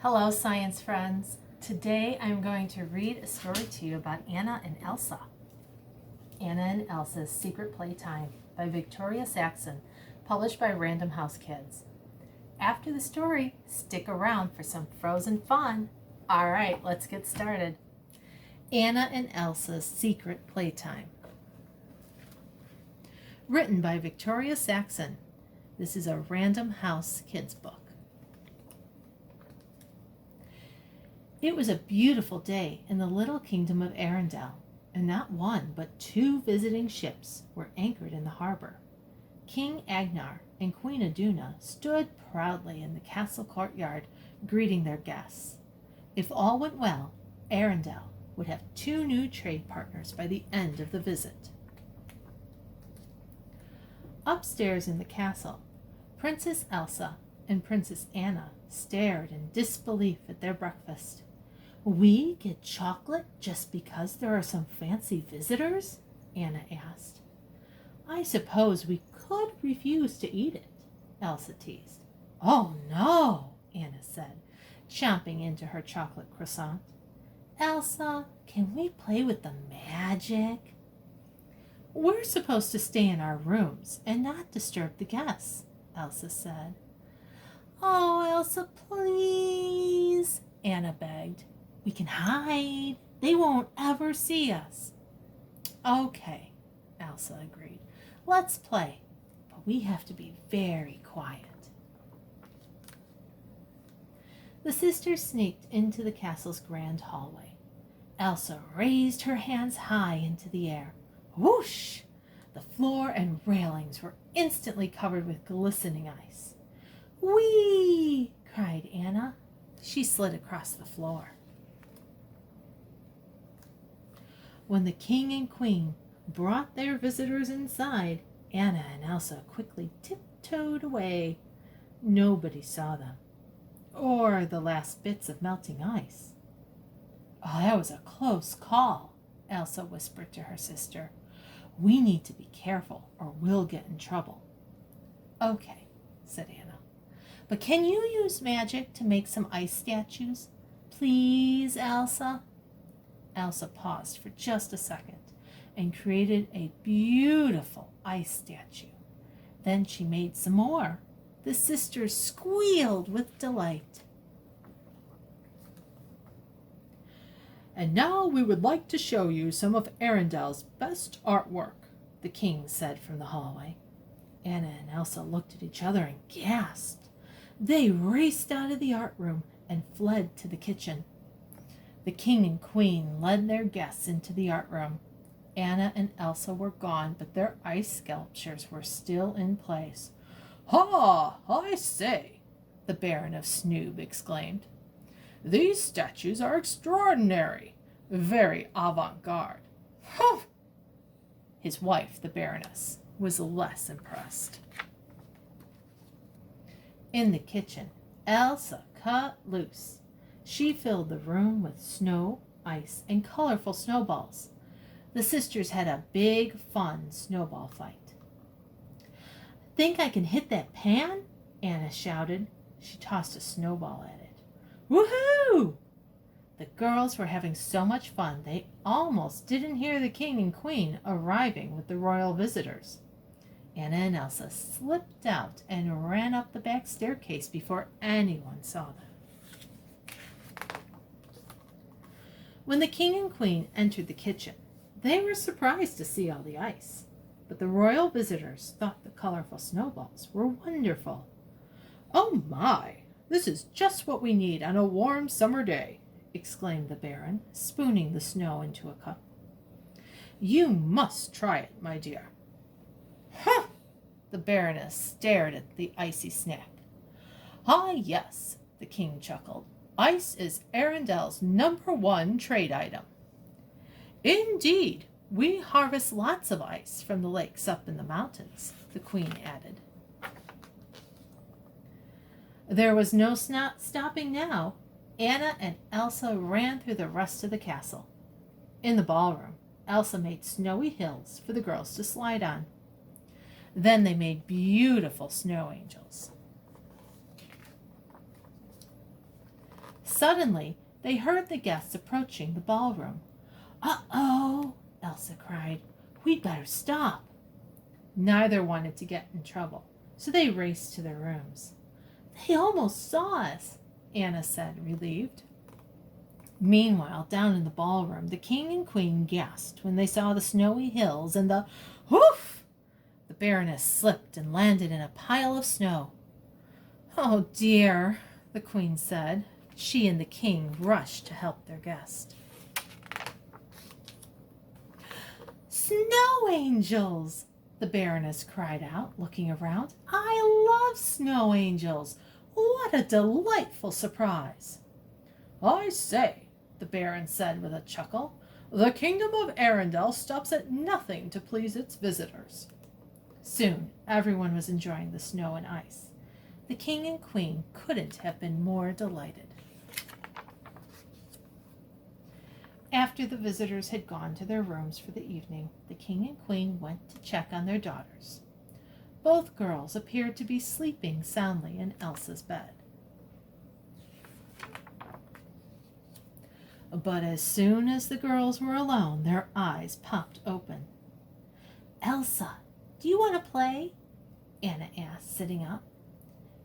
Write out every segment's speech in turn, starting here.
Hello, science friends. Today I'm going to read a story to you about Anna and Elsa. Anna and Elsa's Secret Playtime by Victoria Saxon, published by Random House Kids. After the story, stick around for some frozen fun. All right, let's get started. Anna and Elsa's Secret Playtime. Written by Victoria Saxon. This is a Random House Kids book. It was a beautiful day in the little kingdom of Arendelle, and not one but two visiting ships were anchored in the harbor. King Agnar and Queen Iduna stood proudly in the castle courtyard, greeting their guests. If all went well, Arendelle would have two new trade partners by the end of the visit. Upstairs in the castle, Princess Elsa and Princess Anna stared in disbelief at their breakfast. "We get chocolate just because there are some fancy visitors?" Anna asked. "I suppose we could refuse to eat it," Elsa teased. "Oh no," Anna said, chomping into her chocolate croissant. "Elsa, can we play with the magic?" "We're supposed to stay in our rooms and not disturb the guests," Elsa said. "Oh, Elsa, please," Anna begged. "We can hide. They won't ever see us." "Okay," Elsa agreed. "Let's play, but we have to be very quiet." The sisters sneaked into the castle's grand hallway. Elsa raised her hands high into the air. Whoosh! The floor and railings were instantly covered with glistening ice. "Whee!" cried Anna. She slid across the floor. When the king and queen brought their visitors inside, Anna and Elsa quickly tiptoed away. Nobody saw them, or the last bits of melting ice. "Oh, that was a close call," Elsa whispered to her sister. "We need to be careful or we'll get in trouble." "Okay," said Anna. "But can you use magic to make some ice statues? Please, Elsa?" Elsa paused for just a second and created a beautiful ice statue. Then she made some more. The sisters squealed with delight. "And now we would like to show you some of Arendelle's best artwork," the king said from the hallway. Anna and Elsa looked at each other and gasped. They raced out of the art room and fled to the kitchen. The king and queen led their guests into the art room. Anna and Elsa were gone, but their ice sculptures were still in place. "Ha! I say," the Baron of Snoob exclaimed. "These statues are extraordinary, very avant-garde." Huh! His wife, the Baroness, was less impressed. In the kitchen, Elsa cut loose. She filled the room with snow, ice, and colorful snowballs. The sisters had a big, fun snowball fight. "Think I can hit that pan?" Anna shouted. She tossed a snowball at it. Woohoo! The girls were having so much fun they almost didn't hear the king and queen arriving with the royal visitors. Anna and Elsa slipped out and ran up the back staircase before anyone saw them. When the king and queen entered the kitchen, they were surprised to see all the ice, but the royal visitors thought the colorful snowballs were wonderful. "Oh my, this is just what we need on a warm summer day," exclaimed the Baron, spooning the snow into a cup. "You must try it, my dear." "Huh!" The Baroness stared at the icy snack. "Ah, yes," the king chuckled. "Ice is Arendelle's #1 trade item." "Indeed, we harvest lots of ice from the lakes up in the mountains," the queen added. There was no stopping now. Anna and Elsa ran through the rest of the castle. In the ballroom, Elsa made snowy hills for the girls to slide on. Then they made beautiful snow angels. Suddenly, they heard the guests approaching the ballroom. "Uh-oh," Elsa cried. "We'd better stop." Neither wanted to get in trouble, so they raced to their rooms. "They almost saw us," Anna said, relieved. Meanwhile, down in the ballroom, the king and queen gasped when they saw the snowy hills and the whoof! The Baroness slipped and landed in a pile of snow. "Oh dear," the queen said. She and the king rushed to help their guest. "Snow angels!" the Baroness cried out, looking around. "I love snow angels! What a delightful surprise!" "I say," the Baron said with a chuckle, "the kingdom of Arendelle stops at nothing to please its visitors." Soon everyone was enjoying the snow and ice. The king and queen couldn't have been more delighted. After the visitors had gone to their rooms for the evening, the king and queen went to check on their daughters. Both girls appeared to be sleeping soundly in Elsa's bed. But as soon as the girls were alone, their eyes popped open. "Elsa, do you want to play?" Anna asked, sitting up.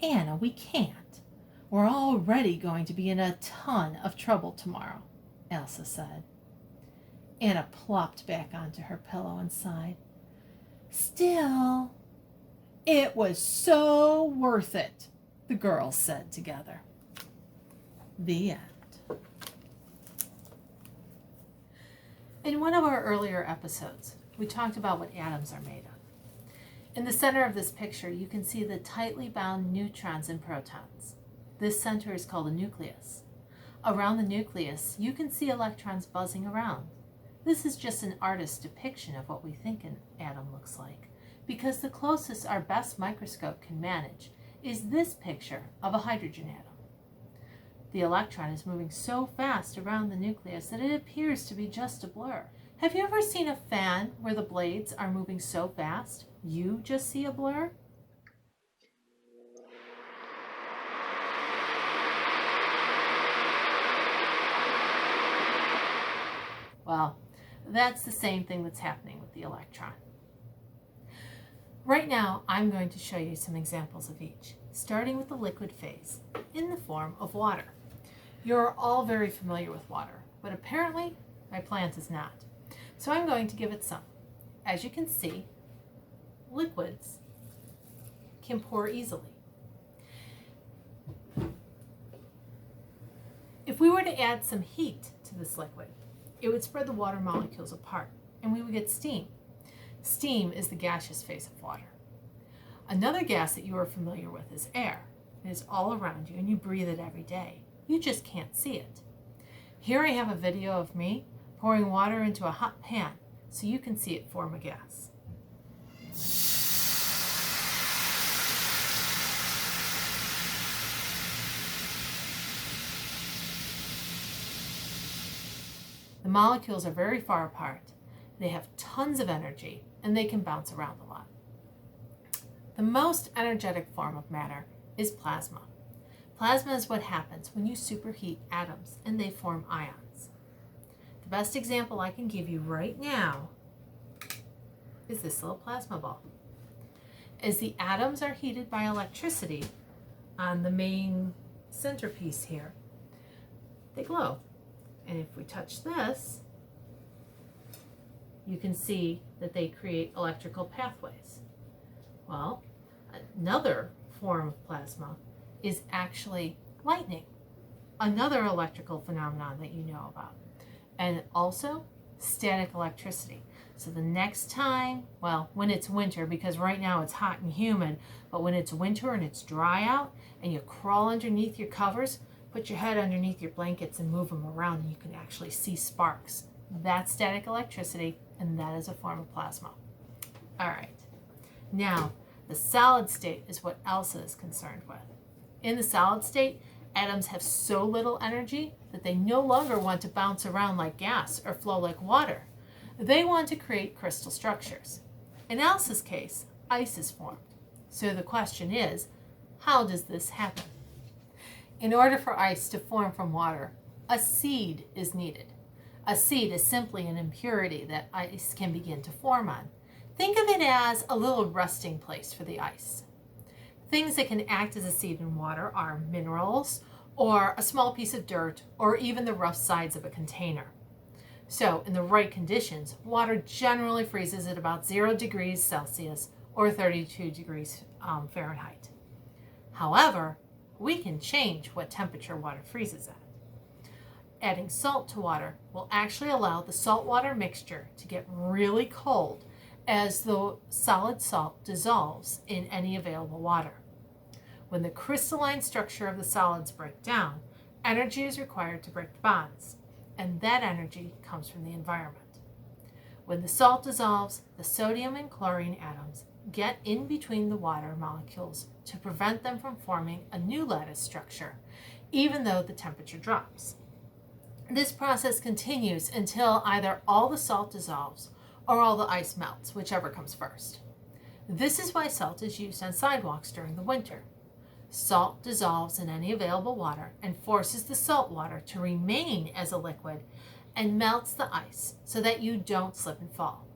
"Anna, we can't. We're already going to be in a ton of trouble tomorrow," Elsa said. Anna plopped back onto her pillow and sighed. "Still, it was so worth it," the girls said together. The end. In one of our earlier episodes, we talked about what atoms are made of. In the center of this picture, you can see the tightly bound neutrons and protons. This center is called a nucleus. Around the nucleus, you can see electrons buzzing around. This is just an artist's depiction of what we think an atom looks like, because the closest our best microscope can manage is this picture of a hydrogen atom. The electron is moving so fast around the nucleus that it appears to be just a blur. Have you ever seen a fan where the blades are moving so fast you just see a blur? Well, that's the same thing that's happening with the electron. Right now, I'm going to show you some examples of each, starting with the liquid phase in the form of water. You're all very familiar with water, but apparently my plant is not. So I'm going to give it some. As you can see, liquids can pour easily. If we were to add some heat to this liquid, it would spread the water molecules apart, and we would get steam. Steam is the gaseous phase of water. Another gas that you are familiar with is air. It is all around you, and you breathe it every day. You just can't see it. Here I have a video of me pouring water into a hot pan so you can see it form a gas. The molecules are very far apart. They have tons of energy, and they can bounce around a lot. The most energetic form of matter is plasma. Plasma is what happens when you superheat atoms and they form ions. The best example I can give you right now is this little plasma ball. As the atoms are heated by electricity on the main centerpiece here, they glow. And if we touch this, you can see that they create electrical pathways. Well, another form of plasma is actually lightning, another electrical phenomenon that you know about, and also static electricity. So the next time, well, when it's winter, because right now it's hot and humid, but when it's winter and it's dry out and you crawl underneath your covers, put your head underneath your blankets and move them around and you can actually see sparks. That's static electricity, and that is a form of plasma. All right, now the solid state is what Elsa is concerned with. In the solid state, atoms have so little energy that they no longer want to bounce around like gas or flow like water. They want to create crystal structures. In Elsa's case, ice is formed. So the question is, how does this happen? In order for ice to form from water, a seed is needed. A seed is simply an impurity that ice can begin to form on. Think of it as a little resting place for the ice. Things that can act as a seed in water are minerals, or a small piece of dirt, or even the rough sides of a container. So, in the right conditions, water generally freezes at about 0 degrees Celsius or 32 degrees Fahrenheit. However, we can change what temperature water freezes at. Adding salt to water will actually allow the saltwater mixture to get really cold as the solid salt dissolves in any available water. When the crystalline structure of the solids break down, energy is required to break bonds, and that energy comes from the environment. When the salt dissolves, the sodium and chlorine atoms get in between the water molecules to prevent them from forming a new lattice structure, even though the temperature drops. This process continues until either all the salt dissolves or all the ice melts, whichever comes first. This is why salt is used on sidewalks during the winter. Salt dissolves in any available water and forces the salt water to remain as a liquid and melts the ice so that you don't slip and fall.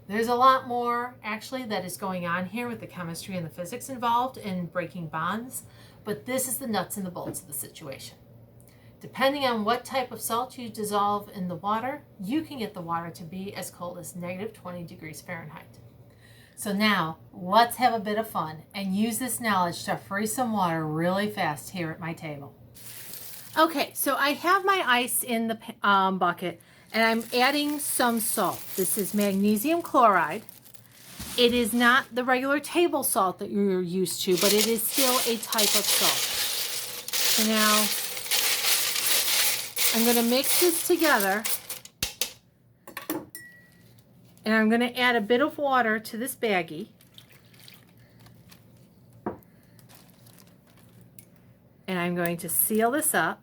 There's a lot more actually that is going on here with the chemistry and the physics involved in breaking bonds, but this is the nuts and the bolts of the situation. Depending on what type of salt you dissolve in the water, you can get the water to be as cold as -20 degrees Fahrenheit. So now, let's have a bit of fun and use this knowledge to freeze some water really fast here at my table. Okay, so I have my ice in the bucket, and I'm adding some salt. This is magnesium chloride. It is not the regular table salt that you're used to, but it is still a type of salt. So now, I'm going to mix this together. And I'm going to add a bit of water to this baggie. And I'm going to seal this up.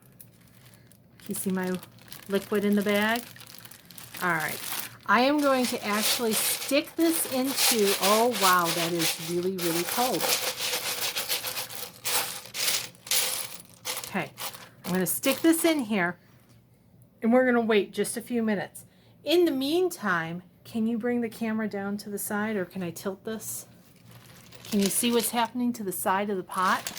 You see my liquid in the bag? All right. I am going to actually stick this into, oh wow, that is really, really cold. Okay. I'm going to stick this in here. And we're going to wait just a few minutes. In the meantime, can you bring the camera down to the side, or can I tilt this? Can you see what's happening to the side of the pot?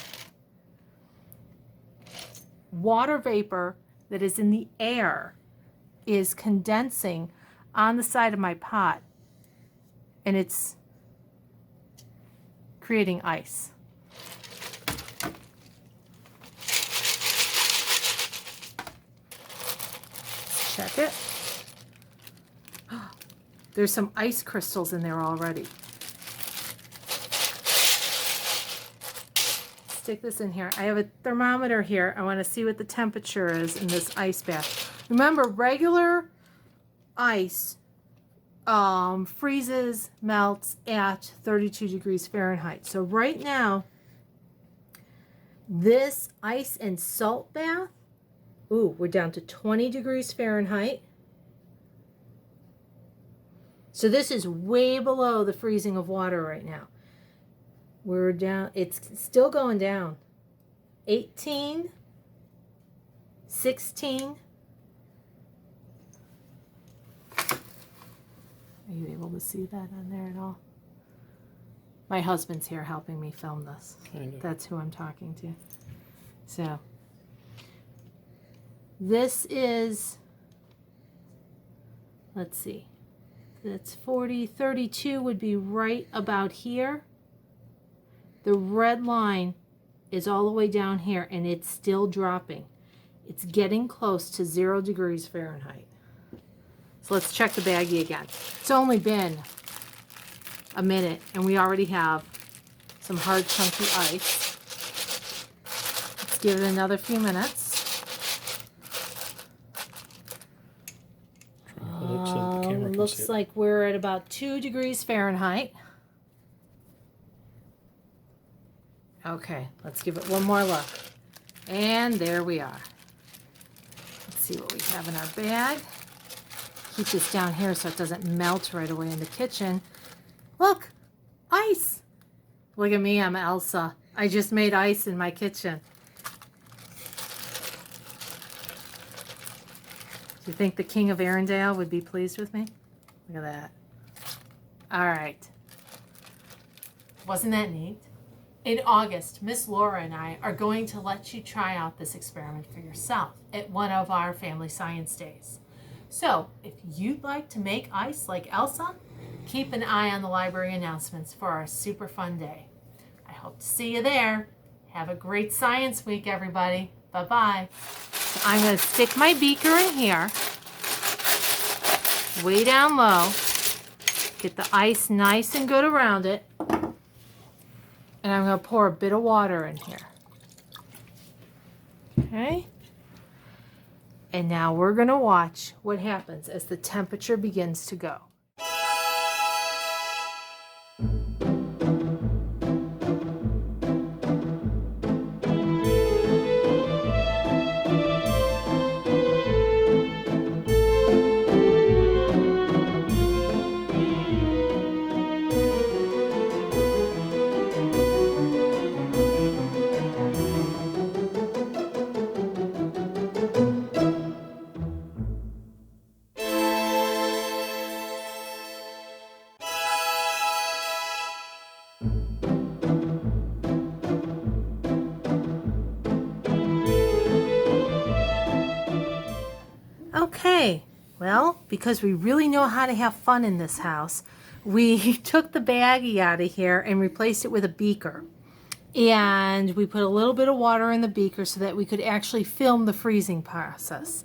Water vapor that is in the air is condensing on the side of my pot, and it's creating ice. Let's check it. There's some ice crystals in there already. Stick this in here. I have a thermometer here. I want to see what the temperature is in this ice bath. Remember, regular ice freezes, melts at 32 degrees Fahrenheit. So right now, this ice and salt bath, ooh, we're down to 20 degrees Fahrenheit. So this is way below the freezing of water right now. We're down, it's still going down. 18, 16. Are you able to see that on there at all? My husband's here helping me film this. Kind of. That's who I'm talking to. So, this is, let's see. That's 40, 32 would be right about here. The red line is all the way down here, and it's still dropping. It's getting close to 0 degrees Fahrenheit. So let's check the baggie again. It's only been a minute, and we already have some hard, chunky ice. Let's give it another few minutes. It looks like we're at about 2 degrees Fahrenheit. Okay, let's give it one more look. And there we are. Let's see what we have in our bag. Keep this down here so it doesn't melt right away in the kitchen. Look, ice. Look at me, I'm Elsa. I just made ice in my kitchen. Do you think the King of Arendelle would be pleased with me? Look at that. All right. Wasn't that neat? In August, Miss Laura and I are going to let you try out this experiment for yourself at one of our family science days. So if you'd like to make ice like Elsa, keep an eye on the library announcements for our super fun day. I hope to see you there. Have a great science week, everybody. Bye-bye. So I'm going to stick my beaker in here, way down low, get the ice nice and good around it, and I'm going to pour a bit of water in here. Okay? And now we're going to watch what happens as the temperature begins to go. Okay, well, because we really know how to have fun in this house, we took the baggie out of here and replaced it with a beaker. And we put a little bit of water in the beaker so that we could actually film the freezing process.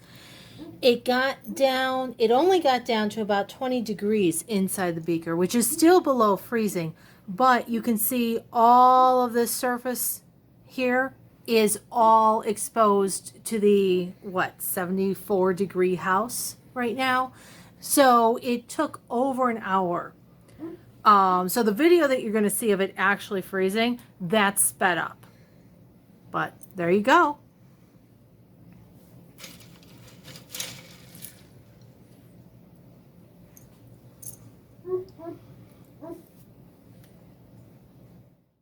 It only got down to about 20 degrees inside the beaker, which is still below freezing, but you can see all of this surface here is all exposed to the 74 degree house right now. So it took over an hour. So the video that you're going to see of it actually freezing, that's sped up. But there you go.